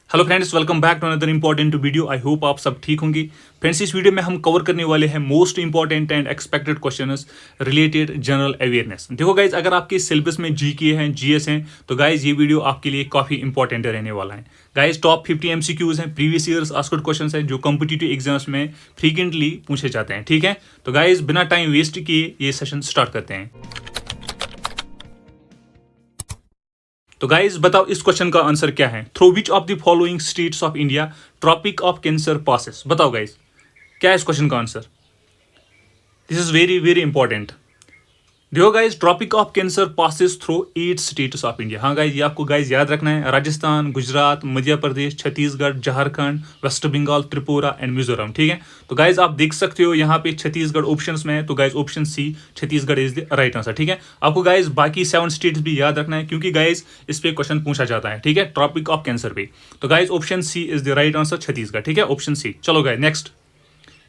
Hello friends, welcome back to another important video. I hope आप सब ठीक होंगे। फ्रेंड्स, इस वीडियो में हम कवर करने वाले हैं most important and expected questions related general awareness. देखो गाइज, अगर आपके सिलेबस में जीके हैं, जीएस हैं, तो गाइज ये वीडियो आपके लिए काफी इंपॉर्टेंट रहने वाला है। गाइज, टॉप 50 एमसीक्यूज हैं, प्रीवियस ईयर्स आस्क्ड क्वेश्चंस हैं जो कॉम्पिटिटिव एग्जाम्स में फ्रीक्वेंटली पूछे जाते हैं। ठीक है, तो गाइज बिना टाइम वेस्ट किए ये सेशन स्टार्ट करते हैं। तो गाइज बताओ, इस क्वेश्चन का आंसर क्या है? Through which of the following states of India tropic of cancer passes? बताओ गाइज, क्या है इस क्वेश्चन का answer? This is very very important. देखो guys, tropic of cancer passes through 8 states of India. हाँ गाइज, ये आपको गाइज याद रखना है। Rajasthan, Gujarat, Madhya Pradesh, Chhattisgarh, Jharkhand, West Bengal, Tripura and Mizoram. ठीक है, तो गाइज आप देख सकते हो यहाँ पे छत्तीसगढ़ ऑप्शंस में है, तो guys option C Chhattisgarh is the right answer. ठीक है, आपको गाइज बाकी 7 स्टेट्स भी याद रखना है क्योंकि गाइज इस पे क्वेश्चन पूछा जाता है। ठीक है, ट्रॉपिक ऑफ कैंसर पे। तो guys option C is the right answer, Chhattisgarh. ठीक है, ऑप्शन सी। चलो guys next.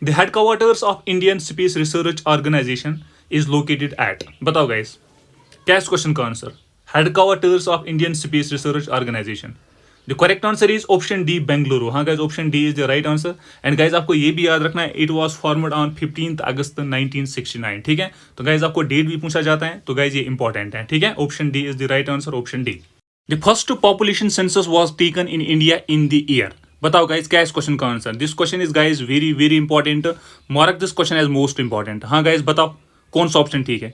The headquarters of Indian space research organisation is located at? बताओ गाइज, क्या है इस क्वेश्चन का answer? Headquarters of Indian space research organisation. The correct answer is option d, Bengaluru. हाँ guys, option D is the right answer. And guys आपको ये भी याद रखना है, इट वाज फॉर्मड ऑन 15 अगस्त 1969। ठीक है, तो गाइज आपको डेट भी पूछा जाता है, तो गाइज ये इंपॉर्टेंट है। ठीक है, option D is the right answer, option d. The first population census was taken in India in the year? बताओ गाइज, क्या है इस क्वेश्चन का answer? This question is guys very very important. Mark this question as most important. हाँ guys बताओ, कौन सा option ठीक है?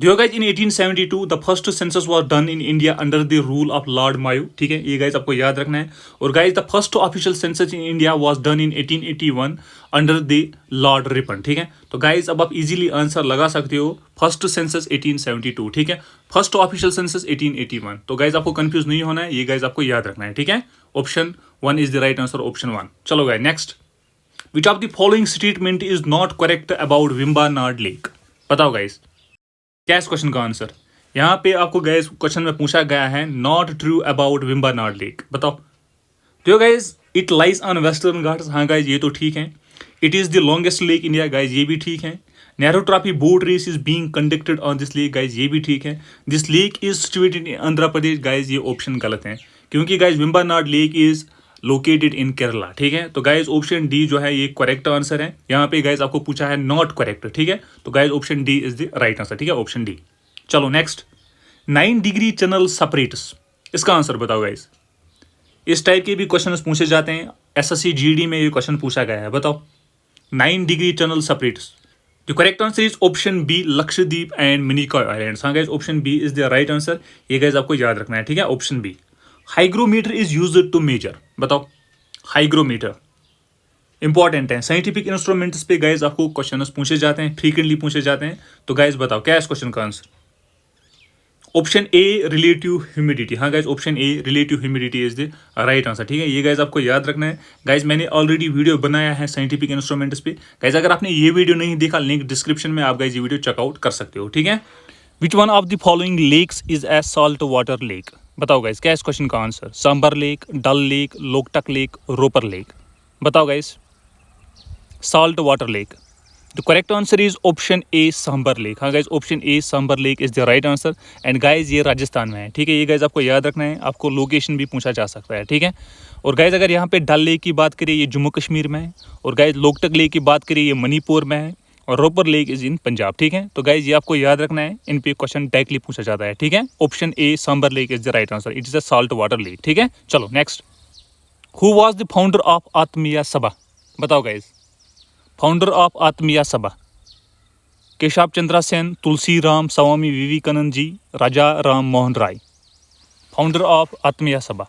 देखो guys, in 1872 the first census was done in India under the rule of Lord Mayo. ठीक है, ये गाइज आपको याद रखना है। और guys the first official census in India was done in 1881 under the Lord Ripon. ठीक है, तो गाइज अब आप इजीली आंसर लगा सकते हो। First census 1872। ठीक है, फर्स्ट ऑफिशियल सेंसस 1881। तो गाइज आपको कंफ्यूज नहीं होना है, ये गाइज आपको याद रखना है। ठीक है, option 1 is the right answer, option 1। चलो guys next. Which of the following statement is not correct about Vembanad lake? बताओ गाइज, क्या है इस क्वेश्चन का आंसर? यहाँ पे आपको गाइस क्वेश्चन में पूछा गया है not true about Vembanad lake. बताओ। तो guys, it lies on western Ghats. हाँ गाइस, ये तो ठीक है। It is the longest lake India. Guys ये भी ठीक है। Nehru trophy boat race is being conducted on this lake. Guys ये भी ठीक है। This lake is situated in Andhra Pradesh. Guys ये ऑप्शन गलत है क्योंकि guys Vembanad lake is located in Kerala. ठीक है, तो गाइज ऑप्शन डी जो है ये करेक्ट आंसर है। यहाँ पे गाइज आपको पूछा है नॉट करेक्ट। ठीक है, तो guys option D is the right answer. ठीक है, ऑप्शन डी। चलो नेक्स्ट। 9 डिग्री चैनल सेपरेट्स, इसका आंसर बताओ गाइज। इस टाइप के भी क्वेश्चन पूछे जाते हैं, एसएससी जीडी में ये क्वेश्चन पूछा गया है। बताओ, 9 degree channel separates. The correct answer is option b, Lakshadweep and Minicoy islands. हाँ guys, option B is the right answer. ये गाइज आपको याद रखना है। ठीक है, option b. Hygrometer is used to measure. बताओ, हाइग्रोमीटर इंपॉर्टेंट है। साइंटिफिक इंस्ट्रूमेंट्स पे गाइज आपको क्वेश्चन पूछे जाते हैं, फ्रीक्वेंटली पूछे जाते हैं। तो गाइज बताओ, क्या है इस क्वेश्चन का answer? Option a, relative humidity. हाँ guys, option a, relative humidity is the right answer. ठीक है, ये गाइज आपको याद रखना है। गाइज मैंने ऑलरेडी वीडियो बनाया है साइंटिफिक इंस्ट्रूमेंट्स पे। गाइज अगर आपने ये वीडियो नहीं देखा, लिंक डिस्क्रिप्शन में, आप गाइज ये वीडियो चेकआउट कर सकते हो। ठीक है। Which one of the following lakes is a salt water lake? बताओ गाइज, क्या है इस क्वेश्चन का answer? Sambhar lake, Dal lake, Loktak lake, Ropar lake. बताओ guys, salt water lake. The correct answer is option A, Sambhar lake. हाँ guys, option A, Sambhar lake is the right answer. And guys ये राजस्थान में है। ठीक है, ये गाइज आपको याद रखना है। आपको लोकेशन भी पूछा जा सकता है। ठीक है, और गाइज अगर यहाँ पे डल लेक की बात करें, ये जम्मू कश्मीर में है। और गाइज लोकटक लेक की बात करें, ये मणिपुर में है। और Ropar lake is in Punjab. ठीक है, तो गाइज ये आपको याद रखना है। इन पे क्वेश्चन डायरेक्टली पूछा जाता है। ठीक है, option A, Sambhar lake is the right answer. It is a salt water lake. ठीक है, चलो next. Who was the founder of Atmiya Sabha? बताओ guys, founder of Atmiya Sabha. Keshav Chandra Sen, Tulsi Ram, Swami Vivekananda ji, Raja Ram Mohan Roy. Founder of Atmiya Sabha.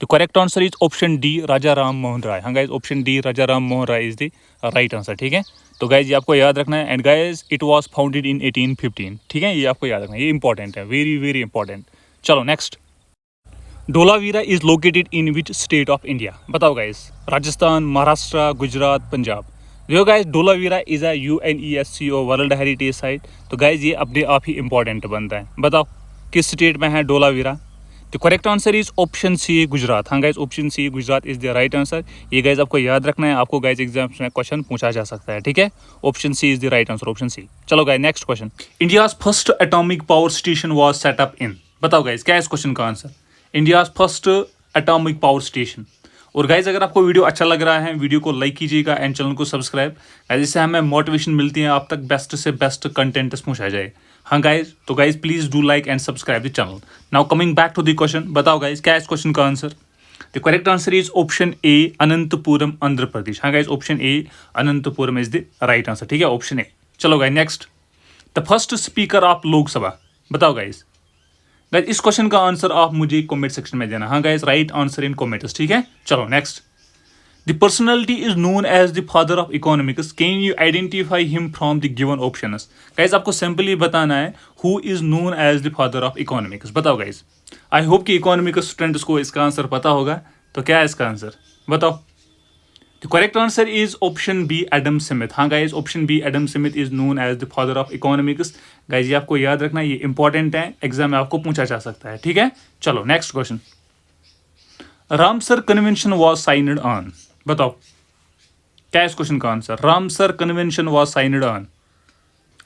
The correct answer is option D, Raja Ram Mohan Roy. हाँ guys, option D, Raja Ram Mohan Roy is the right answer. ठीक है, तो guys ये आपको याद रखना है। And guys it was founded in 1815। ठीक है, ये आपको याद रखना है, ये इंपॉर्टेंट है, वेरी वेरी इंपॉर्टेंट। चलो next. Dholavira is located in which state of India? बताओ गाइज, राजस्थान, महाराष्ट्र, गुजरात, पंजाब। देखो guys, Dholavira is a UNESCO world heritage site. तो गाइज ये अपने आप ही इंपॉर्टेंट बनता है। बताओ, किस स्टेट में है Dholavira? The correct answer is option C, Gujarat. हाँ guys, option C, Gujarat is the right answer. ये गाइज आपको याद रखना है। आपको गाइज एग्जाम्स में क्वेश्चन पूछा जा सकता है। ठीक है, option C is the right answer, option सी। चलो guys next question. India's first atomic power station was set up in? बताओ गाइज, क्या है इस क्वेश्चन का answer? India's first atomic power station. और गाइज अगर आपको वीडियो अच्छा लग रहा है वीडियो को लाइक कीजिएगा एंड चैनल को सब्सक्राइब, गाइज इससे हमें मोटिवेशन मिलती है आप तक बेस्ट से बेस्ट कंटेंट पहुंचाया जाए। हाँ गाइज, तो guys please do like and subscribe the channel. Now coming back to the question, बताओ गाइज क्या है इस क्वेश्चन का answer. The correct answer is option A, Anantapuram Andhra Pradesh. हाँ guys, option A Anantapuram is the right answer, ठीक है, option A. चलो guys next, the first speaker of Lok Sabha. बताओ गाइज, गाइज इस क्वेश्चन का आंसर आप मुझे कमेंट सेक्शन में देना। हाँ guys, right answer in comments, ठीक है। चलो next, the personality is known as the father of economics, can you identify him from the given options. Guys आपको सिंपली बताना है who is known as the father of economics. बताओ guys, I hope कि economics students को इसका answer पता होगा। तो क्या है इसका आंसर, बताओ। The correct answer is option B, Adam Smith. हाँ guys, option B, Adam Smith is known as the father of economics. Guys ये आपको याद रखना, ये इंपॉर्टेंट है, एग्जाम में आपको पूछा जा सकता है, ठीक है। चलो next question, Ramsar convention was signed on. बताओ क्या है इस क्वेश्चन का answer, Ramsar convention was signed on.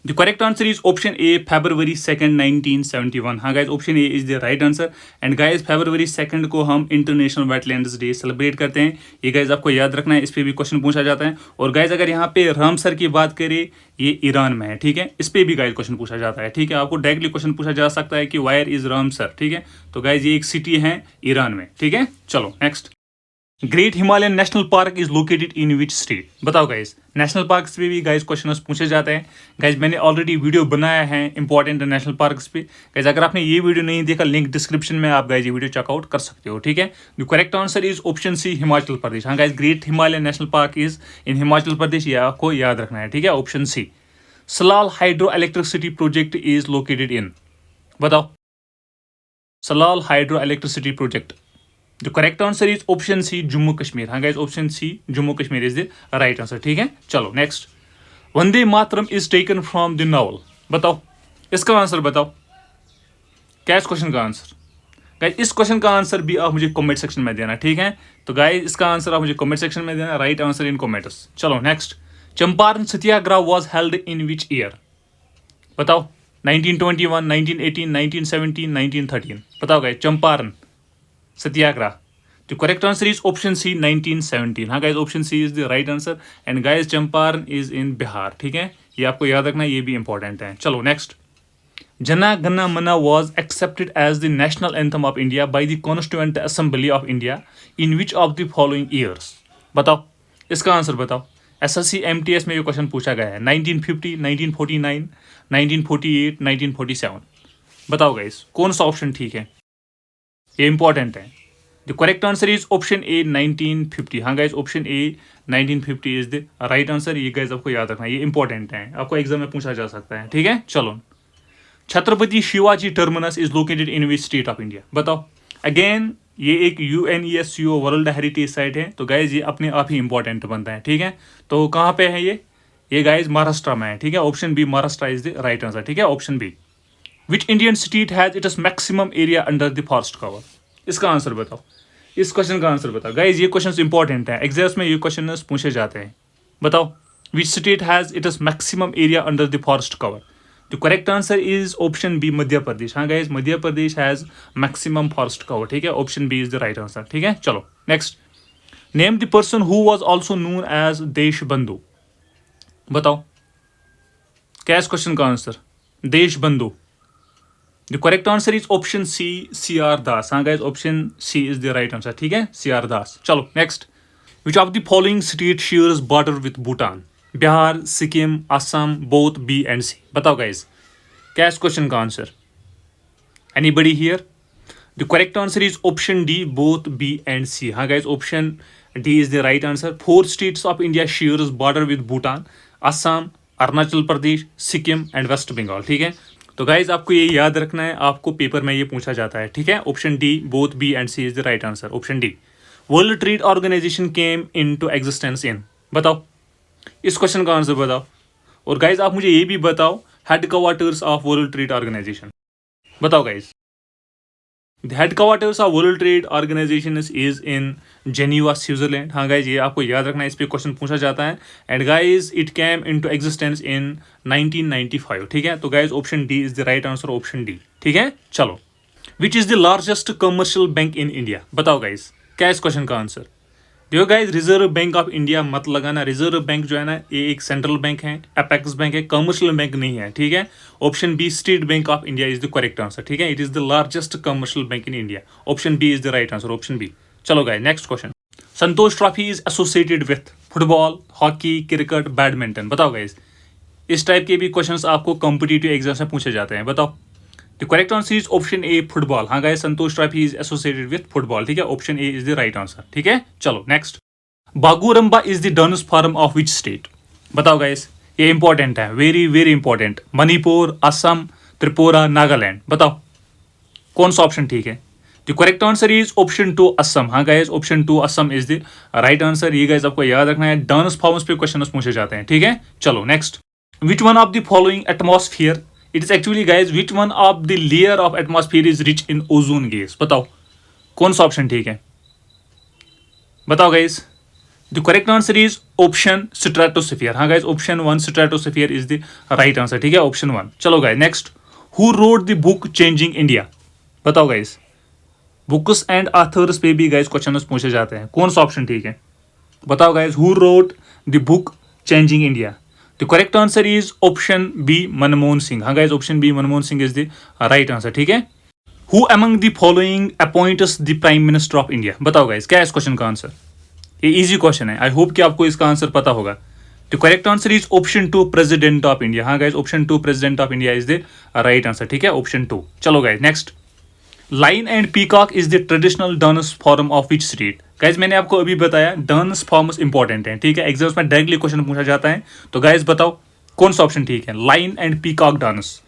The correct answer is option A, February 2nd 1971। हाँ guys, option A is the right answer. And guys February 2nd को हम international wetlands day celebrate करते हैं। ये गाइज आपको याद रखना है, इस पर भी क्वेश्चन पूछा जाता है। और गाइज अगर यहाँ पे रामसर की बात करें, ये ईरान में है, ठीक है, इस पर भी गाइज क्वेश्चन पूछा जाता है, ठीक है। आपको डायरेक्टली क्वेश्चन पूछा जा सकता है कि वायर इज रामसर, ठीक है। तो गाइज ये एक सिटी है ईरान में, ठीक है। चलो next, great Himalayan national park is located in which state. बताओ गाइज, नेशनल पार्क्स पे भी गाइज क्वेश्चन पूछे जाते हैं। गाइज मैंने ऑलरेडी वीडियो बनाया है इंपॉर्टेंट नेशनल पार्क्स पे। गाइज अगर आपने ये वीडियो नहीं देखा, लिंक डिस्क्रिप्शन में आप गाइज ये वीडियो चेकआउट कर सकते हो, ठीक है। The correct answer is option C, Himachal Pradesh. हाँ guys, great Himalayan national park is in Himachal Pradesh, ये आपको याद रखना है, ठीक है, option C. Salal hydro electricity project is located in. बताओ, Salal hydro electricity project, the correct answer is option C, Jammu Kashmir. हाँ guys, option C, Jammu Kashmir is the right answer, ठीक है। चलो next, Vande Mataram is taken from the novel. बताओ इसका आंसर, बताओ क्या इस क्वेश्चन का आंसर। गाइज इस क्वेश्चन का आंसर भी आप मुझे कमेंट सेक्शन में देना, ठीक है। तो गाइज इसका आंसर आप मुझे कमेंट सेक्शन में देना, राइट आंसर इन कमेंट्स। चलो next, Champaran Satyagraha was held in which year. बताओ, 1921, 1918, 1917, 1913। बताओ guys, Champaran Satyagraha, the correct answer is option C, 1917। हाँ guys, option C is the right answer. And guys Champaran is in Bihar, ठीक है, ये आपको याद रखना, ये भी इंपॉर्टेंट है। चलो next, Jana Gana Mana was accepted as the national anthem of India by the constituent assembly of India in which of the following years. बताओ इसका आंसर, बताओ। SSC MTS में ये क्वेश्चन पूछा गया है, 1950, 1949, 1948, 1947। बताओ गाइज कौन सा ऑप्शन ठीक है, ये इंपॉर्टेंट है। The correct answer is option ए, 1950। हाँ guys, option A 1950 is the right answer. ये गाइज आपको याद रखना, ये इंपॉर्टेंट है, आपको एग्जाम में पूछा जा सकता है, ठीक है। चलो, Chhatrapati Shivaji terminus is located in which state of India. बताओ, अगेन ये एक UNESCO वर्ल्ड हेरिटेज साइट है, तो गाइज ये अपने आप ही इंपॉर्टेंट बनता है, ठीक है। तो कहाँ पे है ये गाइज महाराष्ट्र में है, ठीक है, option B, Maharashtra is the right answer, ठीक है, option B. Which Indian state has its maximum area under the forest cover. इसका आंसर बताओ, इस क्वेश्चन का आंसर बताओ। गाइज ये क्वेश्चन इंपॉर्टेंट है, एग्जाम्स में ये क्वेश्चन पूछे जाते हैं। बताओ, which state has its maximum area under the forest cover. The correct answer is option B, Madhya Pradesh. हाँ guys, Madhya Pradesh has maximum forest cover, ठीक है, option B is the right answer, ठीक है। चलो next, name the person who was also known as Desh Bandhu. बताओ क्या इस question का answer, Desh Bandhu. The correct answer is option C, CR Das. हाँ guys, option C is the right answer, ठीक है, CR दास। चलो next, which of the following state shares border with Bhutan. Bihar, Sikkim, Assam, both B and C. बताओ guys क्या इस question का answer, anybody here. The correct answer is option D, both B and C. हाँ guys, option D is the right answer. 4 states of India shares border with Bhutan, Assam, Arunachal Pradesh, Sikkim and West Bengal, ठीक है। तो guys आपको ये याद रखना है, आपको पेपर में ये पूछा जाता है, ठीक है। Option D, both B and C is the right answer, option D. World trade organization came into existence in. बताओ इस क्वेश्चन का आंसर बताओ। और गाइज आप मुझे ये भी बताओ, headquarters of world trade organisation. बताओ guys, the headquarters of world trade organisation is in Geneva, Switzerland. हाँ गाइज, ये आपको याद रखना है, इस पे क्वेश्चन पूछा जाता है। And guys it came into existence in 1995, ठीक है। तो guys option D is the right answer, option D, ठीक है। चलो, which is the largest commercial bank in India. बताओ गाइज क्या इस क्वेश्चन का आंसर। देखो guys, reserve bank of India मत लगाना। रिजर्व बैंक जो है ना, ये एक सेंट्रल बैंक है, अपेक्स बैंक है, कमर्शियल बैंक नहीं है, ठीक है। Option B state bank of India is the correct answer, ठीक है। It is the largest commercial bank in India. Option B is the right answer, option B. चलो guys, next question. Santosh trophy is associated with football, hockey, cricket, badminton. बताओ guys, इस type के भी questions आपको competitive exam में पूछे जाते हैं, बताओ। The correct answer is option A football. हाँ guys, Santosh trophy is associated with football, ठीक है। Option A is the right answer, ठीक है। चलो next. Bagurumba is the dance form of which state. बताओ गाइस, ये इंपॉर्टेंट है, very very important. Manipur, Assam, Tripura, Nagaland. बताओ कौन सा ऑप्शन ठीक है। The correct answer is option 2 Assam. हाँ guys, option 2 Assam is the right answer. ये गाइस आपको याद रखना है, डांस फॉर्म्स पे क्वेश्चन पूछे जाते हैं, ठीक है। चलो next. Which one of the following atmosphere, it is actually guys which one of the layer of atmosphere is rich in ozone gas. बताओ कौन सा ऑप्शन ठीक है, बताओ guys. The correct answer is option stratosphere. हाँ guys, option 1 stratosphere is the right answer, ठीक है, option 1। चलो guys, next। Who wrote the book Changing India? बताओ guys, बुक्स एंड ऑथर्स पे भी guys क्वेश्चन पूछे जाते हैं, कौन सा ऑप्शन ठीक है, बताओ guys। Who wrote the book Changing India? The correct answer is option B Manmohan Singh. हाँ guys, option B Manmohan Singh is the right answer, ठीक है। Who among the following appoints the Prime Minister of India? बताओ guys, क्या है इस question का answer. ये easy question है, आई होप कि आपको इसका आंसर पता होगा। तो correct answer is option 2 president of India. हाँ guys, option 2 president of India is the right answer, ठीक है, ऑप्शन 2। चलो guys next. Lion and peacock is the traditional dance form of which state. Guys मैंने आपको अभी बताया dance forms important हैं, ठीक है, एग्जाम्स में डायरेक्टली क्वेश्चन पूछा जाता है। तो गाइज बताओ कौन सा ऑप्शन ठीक है, lion and peacock dance.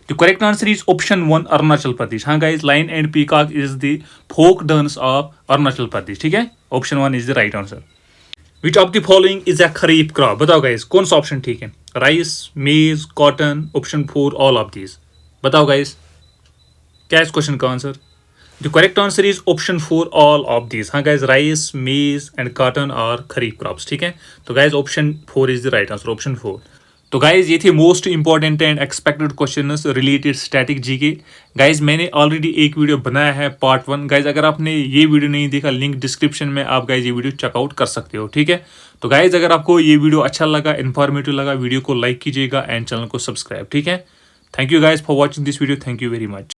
The correct answer is option 1 Arunachal Pradesh. हाँ guys, lion and peacock is the folk dance of Arunachal Pradesh, ठीक है, option 1 is the right answer. Which of the following is a kharif crop. बताओ guys कौन सा option ठीक है, rice, maize, cotton, option 4 all of these. बताओ guys क्या है इस क्वेश्चन का answer. The correct answer is option 4 all of these. हाँ गाइज, राइस, मेज एंड कॉटन और खरीफ क्रॉप्स, ठीक है। तो guys option 4 is the right answer, option 4। तो गाइज ये थे most important and expected questions related static G के। गाइज मैंने ऑलरेडी एक वीडियो बनाया है पार्ट 1। गाइज अगर आपने ये वीडियो नहीं देखा, लिंक डिस्क्रिप्शन में आप गाइज ये वीडियो चेकआउट कर सकते हो, ठीक है। तो गाइज अगर आपको ये वीडियो अच्छा लगा, इन्फॉर्मेटिव लगा, वीडियो को लाइक कीजिएगा एंड चैनल को सब्सक्राइब, ठीक है। Thank you guys for watching this video, thank you very much.